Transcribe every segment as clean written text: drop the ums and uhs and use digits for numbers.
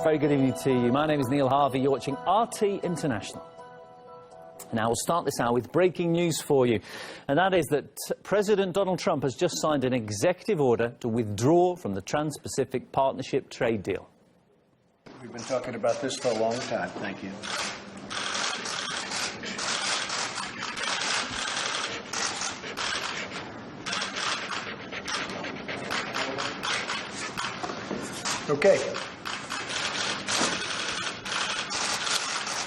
Very good evening to you. My name is Neil Harvey. You're watching RT International. Now, we'll start this hour with breaking news for you, and that is that President Donald Trump has just signed an executive order to withdraw from the Trans-Pacific Partnership trade deal. We've been talking about this for a long time. Thank you. Okay.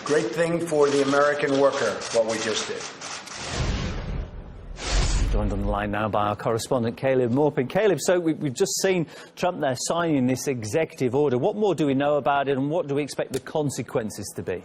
Great thing for the American worker, what we just did. Joined on the line now by our correspondent, Caleb Maupin. Caleb, so we've just seen Trump there signing this executive order. What more do we know about it, and what do we expect the consequences to be?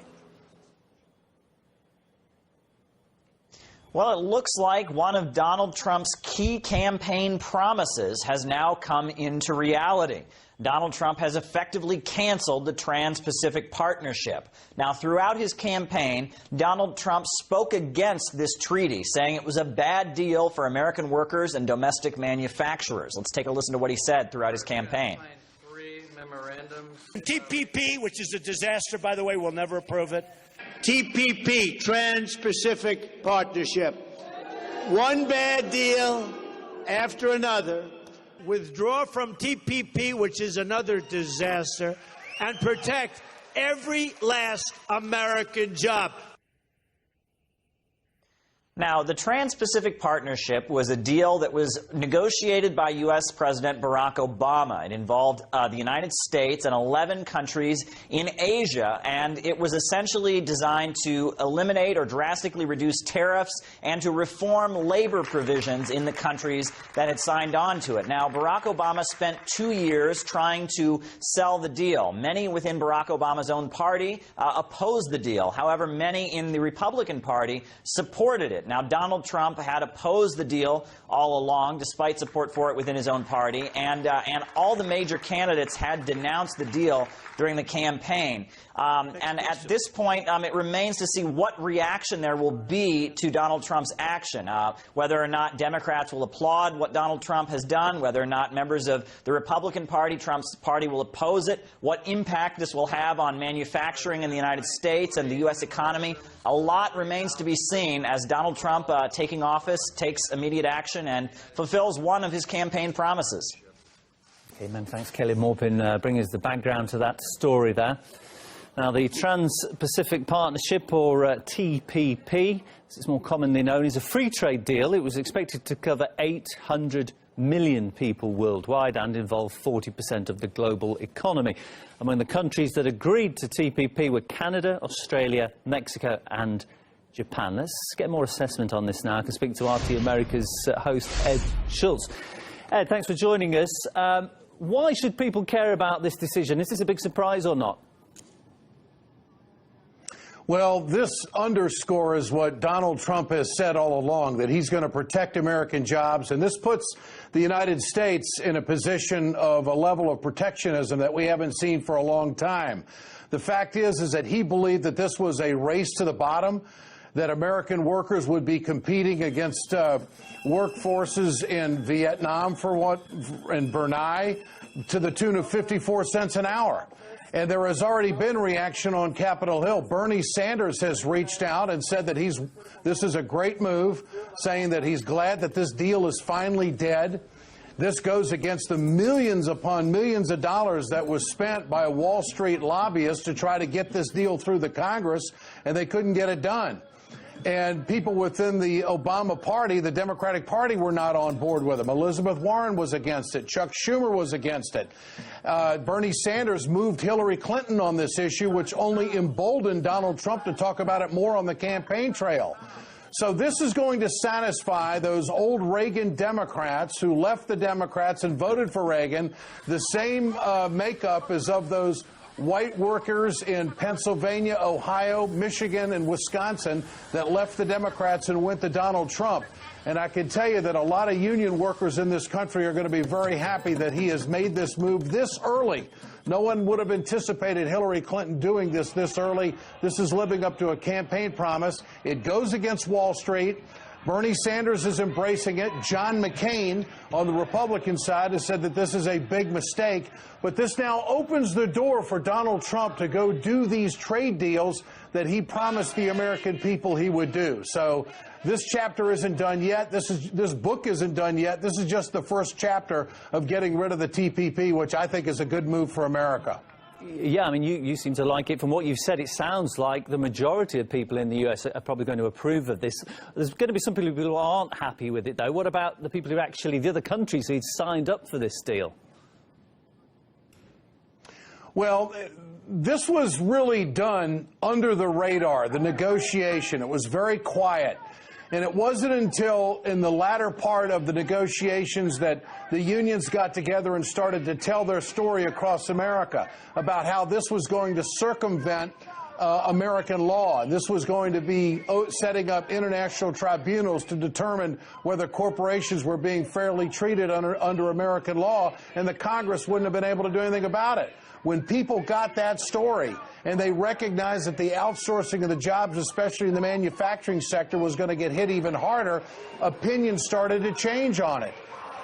Well, it looks like one of Donald Trump's key campaign promises has now come into reality. Donald Trump has effectively canceled the Trans-Pacific Partnership. Now, throughout his campaign, Donald Trump spoke against this treaty, saying it was a bad deal for American workers and domestic manufacturers. Let's take a listen to what he said throughout his campaign. TPP, which is a disaster, by the way, we'll never approve it. TPP, Trans-Pacific Partnership. One bad deal after another. Withdraw from TPP, which is another disaster, and protect every last American job. Now, the Trans-Pacific Partnership was a deal that was negotiated by U.S. President Barack Obama. It involved the United States and 11 countries in Asia, and it was essentially designed to eliminate or drastically reduce tariffs and to reform labor provisions in the countries that had signed on to it. Now, Barack Obama spent 2 years trying to sell the deal. Many within Barack Obama's own party opposed the deal. However, many in the Republican Party supported it. Now, Donald Trump had opposed the deal all along, despite support for it within his own party, and all the major candidates had denounced the deal during the campaign. And at this point, it remains to see what reaction there will be to Donald Trump's action, whether or not Democrats will applaud what Donald Trump has done, whether or not members of the Republican Party, Trump's party, will oppose it, what impact this will have on manufacturing in the United States and the U.S. economy. A lot remains to be seen as Donald Trump, taking office, takes immediate action and fulfills one of his campaign promises. Amen. Thanks, Caleb Maupin, bringing us the background to that story there. Now, the Trans-Pacific Partnership, or TPP, as it's more commonly known, is a free trade deal. It was expected to cover 800 million people worldwide and involve 40% of the global economy. Among the countries that agreed to TPP were Canada, Australia, Mexico and Japan. Let's get more assessment on this now. I can speak to RT America's host, Ed Schultz. Ed, thanks for joining us. Why should people care about this decision? Is this a big surprise or not? Well, this underscores what Donald Trump has said all along, that he's going to protect American jobs, and this puts the United States in a position of a level of protectionism that we haven't seen for a long time. The fact is that he believed that this was a race to the bottom, that American workers would be competing against workforces in Vietnam in Brunei to the tune of 54 cents an hour. And there has already been reaction on Capitol Hill. Bernie Sanders has reached out and said that this is a great move, saying that he's glad that this deal is finally dead. This goes against the millions upon millions of dollars that was spent by Wall Street lobbyists to try to get this deal through the Congress, and they couldn't get it done. And people within the Obama party, the Democratic Party, were not on board with him. Elizabeth Warren was against it. Chuck Schumer was against it. Bernie Sanders moved Hillary Clinton on this issue, which only emboldened Donald Trump to talk about it more on the campaign trail. So this is going to satisfy those old Reagan Democrats who left the Democrats and voted for Reagan. The same makeup as of those white workers in Pennsylvania, Ohio, Michigan, and Wisconsin that left the Democrats and went to Donald Trump. And I can tell you that a lot of union workers in this country are going to be very happy that he has made this move this early. No one would have anticipated Hillary Clinton doing this early. This is living up to a campaign promise. It goes against Wall Street. Bernie Sanders is embracing it. John McCain on the Republican side has said that this is a big mistake. But this now opens the door for Donald Trump to go do these trade deals that he promised the American people he would do. So this chapter isn't done yet. This book isn't done yet. This is just the first chapter of getting rid of the TPP, which I think is a good move for America. Yeah, I mean, you seem to like it. From what you've said, it sounds like the majority of people in the US are probably going to approve of this. There's going to be some people who aren't happy with it, though. What about the people who actually, the other countries who signed up for this deal? Well, this was really done under the radar, the negotiation. It was very quiet. And it wasn't until in the latter part of the negotiations that the unions got together and started to tell their story across America about how this was going to circumvent American law. And this was going to be setting up international tribunals to determine whether corporations were being fairly treated under American law, and the Congress wouldn't have been able to do anything about it. When people got that story and they recognized that the outsourcing of the jobs, especially in the manufacturing sector, was going to get hit even harder, opinions started to change on it.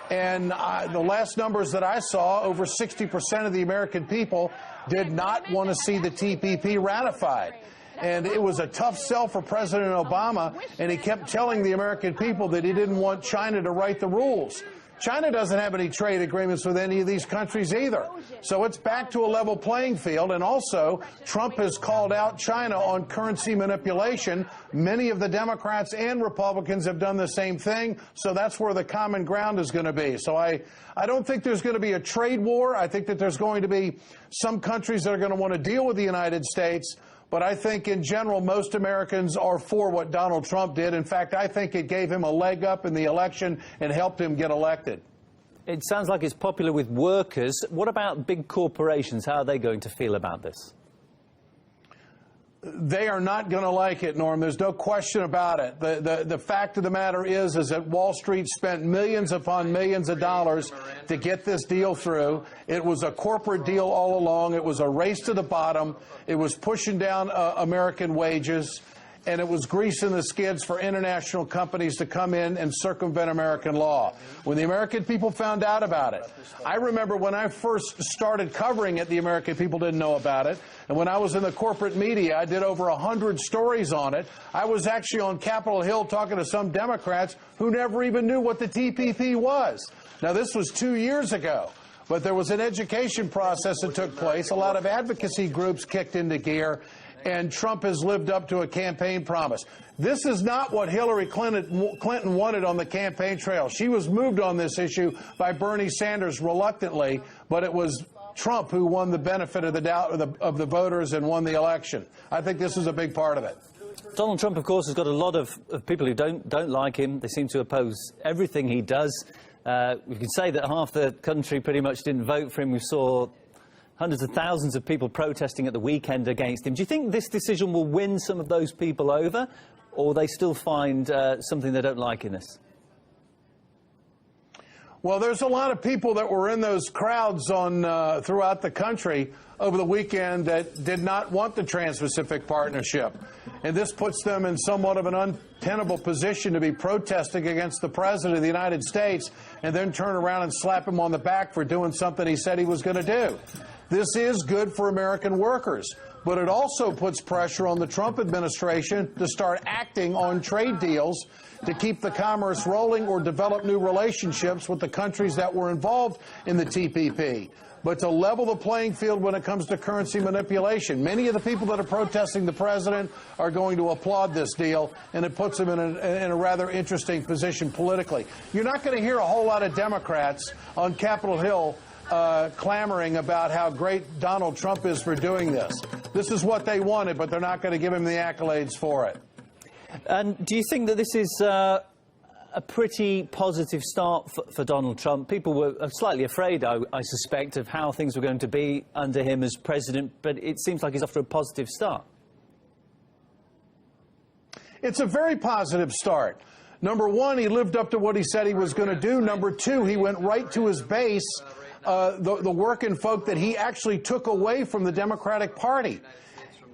And the last numbers that I saw, over 60% of the American people did not want to see the TPP ratified. And it was a tough sell for President Obama, and he kept telling the American people that he didn't want China to write the rules. China doesn't have any trade agreements with any of these countries either. So it's back to a level playing field. And also, Trump has called out China on currency manipulation. Many of the Democrats and Republicans have done the same thing. So that's where the common ground is going to be. So I don't think there's going to be a trade war. I think that there's going to be some countries that are going to want to deal with the United States. But I think in general, most Americans are for what Donald Trump did. In fact, I think it gave him a leg up in the election and helped him get elected. It sounds like it's popular with workers. What about big corporations? How are they going to feel about this? They are not going to like it, Norm. There's no question about it. The fact of the matter is that Wall Street spent millions upon millions of dollars to get this deal through. It was a corporate deal all along. It was a race to the bottom. It was pushing down American wages, and it was greasing the skids for international companies to come in and circumvent American law. When the American people found out about it, I remember when I first started covering it, the American people didn't know about it. And when I was in the corporate media, I did over 100 stories on it. I was actually on Capitol Hill talking to some Democrats who never even knew what the TPP was. Now, this was 2 years ago. But there was an education process that took place. A lot of advocacy groups kicked into gear, and Trump has lived up to a campaign promise. This is not what Hillary Clinton wanted on the campaign trail. She was moved on this issue by Bernie Sanders reluctantly, but it was Trump who won the benefit of the doubt of the voters and won the election. I think this is a big part of it. Donald Trump, of course, has got a lot of people who don't like him. They seem to oppose everything he does. We can say that half the country pretty much didn't vote for him. We saw hundreds of thousands of people protesting at the weekend against him. Do you think this decision will win some of those people over, or will they still find something they don't like in this? Well, there's a lot of people that were in those crowds throughout the country over the weekend that did not want the Trans-Pacific Partnership. And this puts them in somewhat of an untenable position to be protesting against the President of the United States and then turn around and slap him on the back for doing something he said he was going to do. This is good for American workers, but it also puts pressure on the Trump administration to start acting on trade deals to keep the commerce rolling or develop new relationships with the countries that were involved in the TPP. But to level the playing field when it comes to currency manipulation. Many of the people that are protesting the president are going to applaud this deal, and it puts them in a rather interesting position politically. You're not going to hear a whole lot of Democrats on Capitol Hill clamoring about how great Donald Trump is for doing this. This is what they wanted, but they're not going to give him the accolades for it. And do you think that this is a pretty positive start for Donald Trump? People were slightly afraid, I suspect, of how things were going to be under him as president, but it seems like he's off to a positive start. It's a very positive start. Number one, he lived up to what he said he was going to do. Number two, he went right to his base, the working folk that he actually took away from the Democratic Party.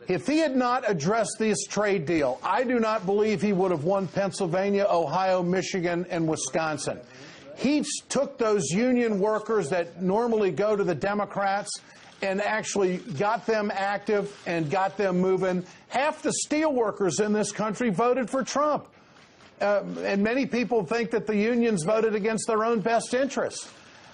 If he had not addressed this trade deal, I do not believe he would have won Pennsylvania, Ohio, Michigan, and Wisconsin. He took those union workers that normally go to the Democrats and actually got them active and got them moving. Half the steel workers in this country voted for Trump. And many people think that the unions voted against their own best interests.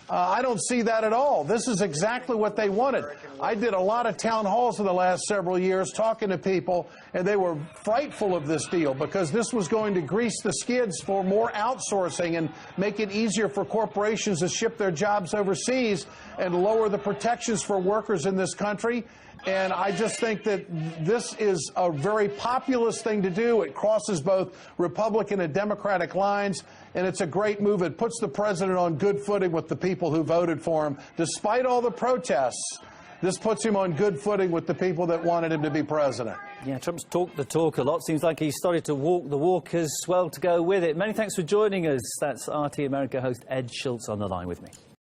I don't see that at all. This is exactly what they wanted. I did a lot of town halls in the last several years talking to people, and they were frightful of this deal because this was going to grease the skids for more outsourcing and make it easier for corporations to ship their jobs overseas and lower the protections for workers in this country. And I just think that this is a very populist thing to do. It crosses both Republican and Democratic lines, and it's a great move. It puts the president on good footing with the people who voted for him. Despite all the protests, this puts him on good footing with the people that wanted him to be president. Yeah, Trump's talked the talk a lot. Seems like he's started to walk the walk as well to go with it. Many thanks for joining us. That's RT America host Ed Schultz on the line with me.